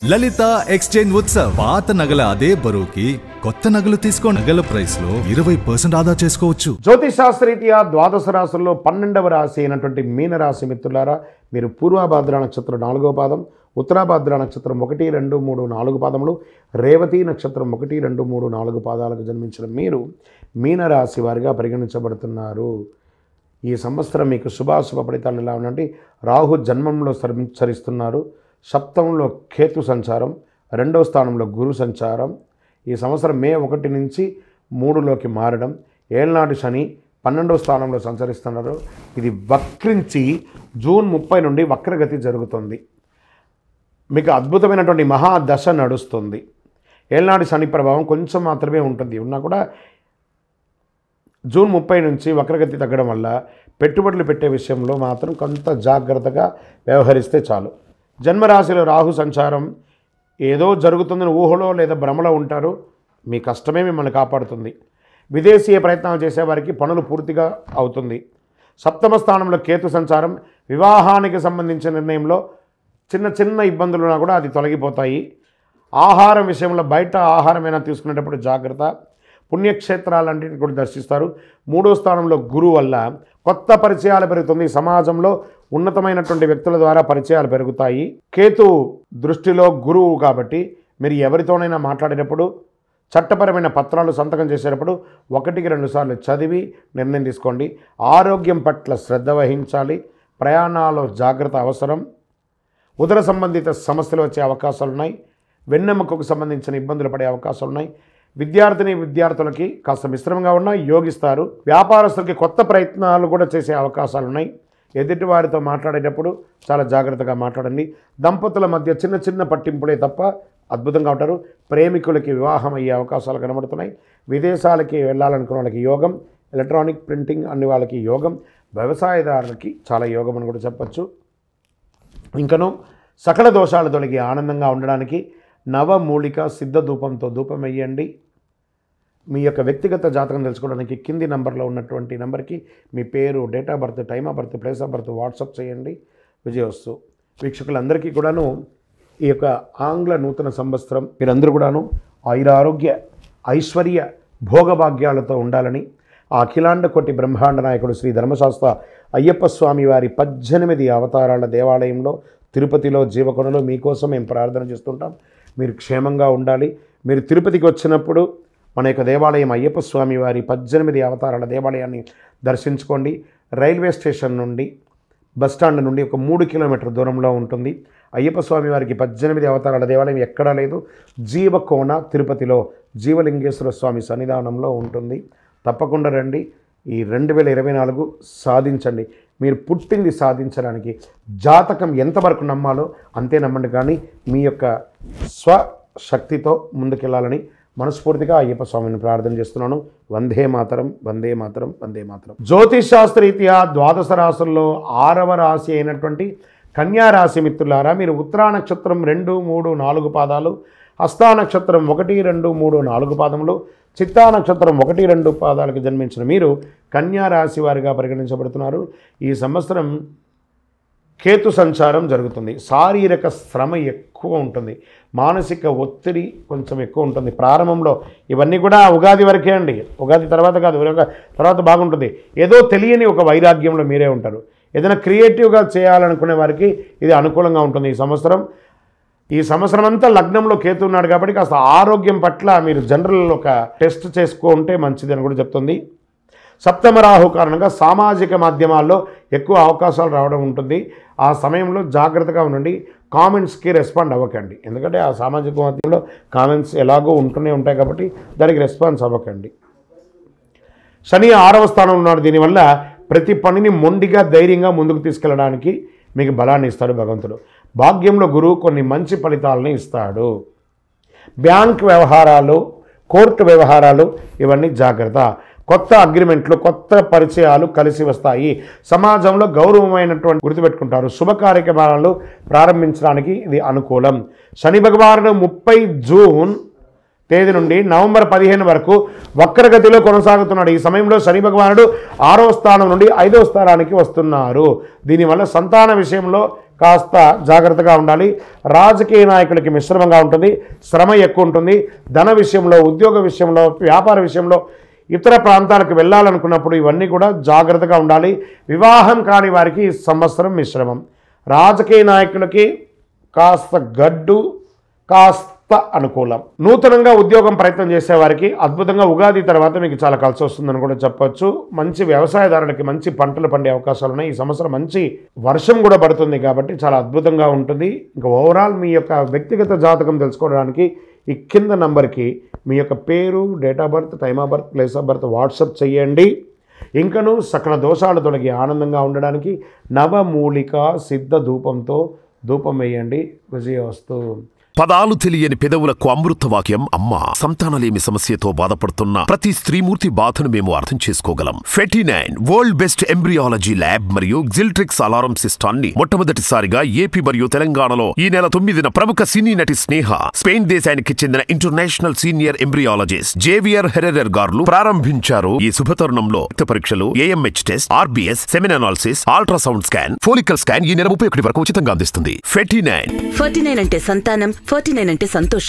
లలిత exchange Utsav పాత నగల అదే బరువుకి కొత్త నగలు తీసుకో నగల ప్రైస్ లో 20% ఆదా చేసుకోవచ్చు. జ్యోతిశాస్త్రరీత్యా ద్వాదశ రాశుల్లో 12వ రాశి అయినటువంటి మీనరాశి మిత్రులారా, మీరు పూర్వభాద్ర నక్షత్రం 4వ పాదం, ఉత్తరాభాద్ర నక్షత్రం 1, 2, 3, 4 పాదములు, రేవతి నక్షత్రం 1, 2, 3, 4 పాదాలకు జన్మించిన మీరు మీనరాశి వారిగా పరిగణించబడుతున్నారు. ఈ సంవత్సరం మీకు శుభాశుభ ఫలితాలు ఎలా ఉందంటే, రాహు జన్మంలో సంచరిస్తున్నారు, సప్తమంలో కేతు సంచారం, 2వ స్థానంలో గురు సంచారం. ఈ సంవత్సరం మే 1 నుంచి 3లోకి మారడం, ఏళ్నాడు శని 12వ స్థానంలో సంచరిస్తున్నారు. ఇది వక్రించి జూన్ 30 నుండి వక్రగతి జరుగుతుంది. మీకు అద్భుతమైనటువంటి మహాదశ నడుస్తుంది. ఏళ్నాడు శని ప్రభావం కొంచెం మాత్రమే ఉంటుంది, ఉన్నా కూడా జూన్ 30 నుంచి వక్రగతి తగ్గడం వల్ల పెట్టుబడులు పెట్టే విషయంలో మాత్రం కొంత జాగ్రత్తగా వ్యవహరిస్తే చాలు. జన్మరాశిలో రాహు సంచారం, ఏదో జరుగుతుందని ఊహలో లేదా భ్రమలో ఉంటారు. మీ కష్టమే మిమ్మల్ని కాపాడుతుంది. విదేశీయ ప్రయత్నాలు చేసేవారికి పనులు పూర్తిగా అవుతుంది. సప్తమ స్థానంలో కేతు సంచారం, వివాహానికి సంబంధించిన నిర్ణయంలో చిన్న ఇబ్బందులు ఉన్నా కూడా అది తొలగిపోతాయి. ఆహారం విషయంలో బయట ఆహారమైనా తీసుకునేటప్పుడు జాగ్రత్త. పుణ్యక్షేత్రాలన్నింటినీ కూడా దర్శిస్తారు. 3వ స్థానంలో గురువు వల్ల కొత్త పరిచయాలు పెరుగుతుంది. సమాజంలో ఉన్నతమైనటువంటి వ్యక్తుల ద్వారా పరిచయాలు పెరుగుతాయి. కేతు దృష్టిలో గురువు కాబట్టి మీరు ఎవరితోనైనా మాట్లాడేటప్పుడు, చట్టపరమైన పత్రాలు సంతకం చేసేటప్పుడు 1కి 2 సార్లు చదివి నిర్ణయం తీసుకోండి. ఆరోగ్యం పట్ల శ్రద్ధ వహించాలి. ప్రయాణాల్లో జాగ్రత్త అవసరం. ఉదర సంబంధిత సమస్యలు వచ్చే అవకాశాలు ఉన్నాయి. వెన్నెముకకు సంబంధించిన ఇబ్బందులు పడే అవకాశాలు ఉన్నాయి. విద్యార్థులకి కాస్త మిశ్రమంగా ఉన్నా యోగిస్తారు. వ్యాపారస్తులకి కొత్త ప్రయత్నాలు కూడా చేసే అవకాశాలు ఉన్నాయి. ఎదుటి వారితో మాట్లాడేటప్పుడు చాలా జాగ్రత్తగా మాట్లాడండి. దంపతుల మధ్య చిన్న పట్టింపులే తప్ప అద్భుతంగా ఉంటారు. ప్రేమికులకి వివాహం అయ్యే అవకాశాలు కనబడుతున్నాయి. విదేశాలకి వెళ్ళాలనుకున్న వాళ్ళకి యోగం, ఎలక్ట్రానిక్ ప్రింటింగ్ అన్ని వాళ్ళకి యోగం, వ్యవసాయదారులకి చాలా యోగం అని కూడా చెప్పచ్చు. ఇంకనూ సకల దోషాలు తొలగి ఆనందంగా ఉండడానికి నవమూలిక సిద్ధ ధూపంతో ధూపం వేయండి. మీ యొక్క వ్యక్తిగత జాతకం తెలుసుకోవడానికి కింది నంబర్లో ఉన్నటువంటి నెంబర్కి మీ పేరు, date of birth, time of birth, place of birth WhatsApp చేయండి. విజయోస్తు. వీక్షకులందరికీ కూడాను ఈ యొక్క ఆంగ్ల నూతన సంవత్సరం మీరందరూ కూడాను ఆయురారోగ్య ఐశ్వర్య భోగభాగ్యాలతో ఉండాలని ఆ అఖిలాండ కోటి బ్రహ్మాండ నాయకుడు శ్రీ ధర్మశాస్త్ర అయ్యప్ప స్వామి వారి 18 అవతారాల దేవాలయంలో తిరుపతిలో జీవకొండలో మీకోసం మేము ప్రార్థన చేస్తుంటాం. మీరు క్షేమంగా ఉండాలి. మీరు తిరుపతికి వచ్చినప్పుడు మన యొక్క దేవాలయం అయ్యప్ప స్వామి వారి 18 అవతారాల దేవాలయాన్ని దర్శించుకోండి. రైల్వే స్టేషన్ నుండి బస్టాండ్ నుండి ఒక 3 కిలోమీటర్ల దూరంలో ఉంటుంది. అయ్యప్ప స్వామి వారికి 18 అవతారాల దేవాలయం ఎక్కడా లేదు. జీవకోన తిరుపతిలో జీవలింగేశ్వర స్వామి సన్నిధానంలో ఉంటుంది. తప్పకుండా రండి. ఈ 2024 సాధించండి. మీరు పుట్టింది సాధించడానికి జాతకం ఎంతవరకు నమ్మాలో అంతే నమ్మండి, కానీ మీ యొక్క స్వశక్తితో ముందుకెళ్ళాలని మనస్ఫూర్తిగా అయ్యప్ప స్వామిని ప్రార్థన చేస్తున్నాను. వందే మాతరం, వందే మాతరం, వందే మాతరం. జ్యోతిశాస్త్రరీత్యా ద్వాదశ రాశుల్లో 6వ రాశి అయినటువంటి కన్యా రాశి మిత్రులారా, మీరు ఉత్తరా నక్షత్రం 2, 3, 4 పాదాలు, హస్తా నక్షత్రం 1, 2, 3, 4 పాదములు, చిత్తా నక్షత్రం 1, 2 పాదాలకు జన్మించిన మీరు కన్యా రాశి వారిగా పరిగణించబడుతున్నారు. ఈ సంవత్సరం కేతు సంచారం జరుగుతుంది. శారీరక శ్రమ ఎక్కువ ఉంటుంది. మానసిక ఒత్తిడి కొంచెం ఎక్కువ ఉంటుంది. ప్రారంభంలో ఇవన్నీ కూడా ఉగాది వరకే అండి. ఉగాది తర్వాత కాదు, తర్వాత బాగుంటుంది. ఏదో తెలియని ఒక వైరాగ్యంలో మీరే ఉంటారు. ఏదైనా క్రియేటివ్గా చేయాలనుకునే వారికి ఇది అనుకూలంగా ఉంటుంది. ఈ సంవత్సరం అంతా లగ్నంలో కేతు ఉన్నాడు కాబట్టి కాస్త ఆరోగ్యం పట్ల మీరు జనరల్ ఒక టెస్ట్ చేసుకుంటే మంచిది అని కూడా చెప్తుంది. సప్తమ రాహు కారణంగా సామాజిక మాధ్యమాల్లో ఎక్కువ అవకాశాలు రావడం ఉంటుంది. ఆ సమయంలో జాగ్రత్తగా ఉండండి. కామెంట్స్కి రెస్పాండ్ అవ్వకండి, ఎందుకంటే ఆ సామాజిక మాధ్యమంలో కామెంట్స్ ఎలాగో ఉంటూనే ఉంటాయి కాబట్టి దానికి రెస్పాన్స్ అవ్వకండి. శని 6వ స్థానం ఉన్నాడు. దీనివల్ల ప్రతి పనిని మొండిగా ధైర్యంగా ముందుకు తీసుకెళ్ళడానికి మీకు బలాన్ని ఇస్తాడు భగవంతుడు. భాగ్యంలో గురువు కొన్ని మంచి ఫలితాలను ఇస్తాడు. బ్యాంక్ వ్యవహారాలు, కోర్టు వ్యవహారాలు ఇవన్నీ జాగ్రత్త. కొత్త అగ్రిమెంట్లు, కొత్త పరిచయాలు కలిసి వస్తాయి. సమాజంలో గౌరవమైనటువంటి గుర్తుపెట్టుకుంటారు. శుభ కార్యక్రమాలను ప్రారంభించడానికి ఇది అనుకూలం. శని భగవానుడు 30 జూన్ తేదీ నుండి నవంబర్ 15 వరకు వక్రగతిలో కొనసాగుతున్నాడు. ఈ సమయంలో శని భగవానుడు 6వ స్థానం నుండి 5వ స్థానానికి వస్తున్నారు. దీనివల్ల సంతాన విషయంలో కాస్త జాగ్రత్తగా ఉండాలి. రాజకీయ నాయకులకి మిశ్రమంగా ఉంటుంది, శ్రమ ఎక్కువ ఉంటుంది. ధన విషయంలో, ఉద్యోగ విషయంలో, వ్యాపార విషయంలో, ఇతర ప్రాంతాలకు వెళ్ళాలనుకున్నప్పుడు ఇవన్నీ కూడా జాగ్రత్తగా ఉండాలి. వివాహం కాని వారికి ఈ సంవత్సరం మిశ్రమం. రాజకీయ నాయకులకి కాస్త గడ్డు, కాస్త అనుకూలం. నూతనంగా ఉద్యోగం ప్రయత్నం చేసేవారికి అద్భుతంగా ఉగాది తర్వాత మీకు చాలా కలిసి వస్తుందని కూడా చెప్పొచ్చు. మంచి వ్యవసాయదారులకి మంచి పంటలు పండే అవకాశాలు ఉన్నాయి. ఈ సంవత్సరం మంచి వర్షం కూడా పడుతుంది కాబట్టి చాలా అద్భుతంగా ఉంటుంది. ఇంకా ఓవరాల్ మీ యొక్క వ్యక్తిగత జాతకం తెలుసుకోవడానికి ఈ కింద నంబర్కి మీ యొక్క పేరు, date of birth, time of birth, place of birth WhatsApp చేయండి. ఇంకను సకల దోషాలు తొలగి ఆనందంగా ఉండడానికి నవమూలిక సిద్ధ ధూపంతో ధూపం వేయండి. విజయవస్తు. పదాలు తెలియని పెదవులకు అమృత వాక్యం అమ్మ. సంతానలేమి సమస్యతో బాధపడుతున్న ప్రతి స్త్రీమూర్తి బాధను మేము అర్థం చేసుకోగలం. ఫెటినైన్ వరల్డ్ బెస్ట్ ఎంబ్రియాలజీ ల్యాబ్ మరియు జిల్ట్రిక్స్ అలారం సిస్టాన్ని మొట్టమొదటిసారిగా ఏపీ మరియు తెలంగాణలో ఈ నెల 9న ప్రముఖ సినీ నటి స్నేహ, స్పెయిన్ దేశానికి చెందిన international senior embryologist Javier Herrera గారు ప్రారంభించారు. ఈ శుభతరుణంలో రక్త పరీక్షలు, AMH test, RBS, semen analysis, ultrasound scan, follicle scan ఈ నెల 31 వరకు ఉచితంగా అందిస్తుంది. ఫెటినైన్ అంటే సంతానం, 49 అంటే సంతోషం.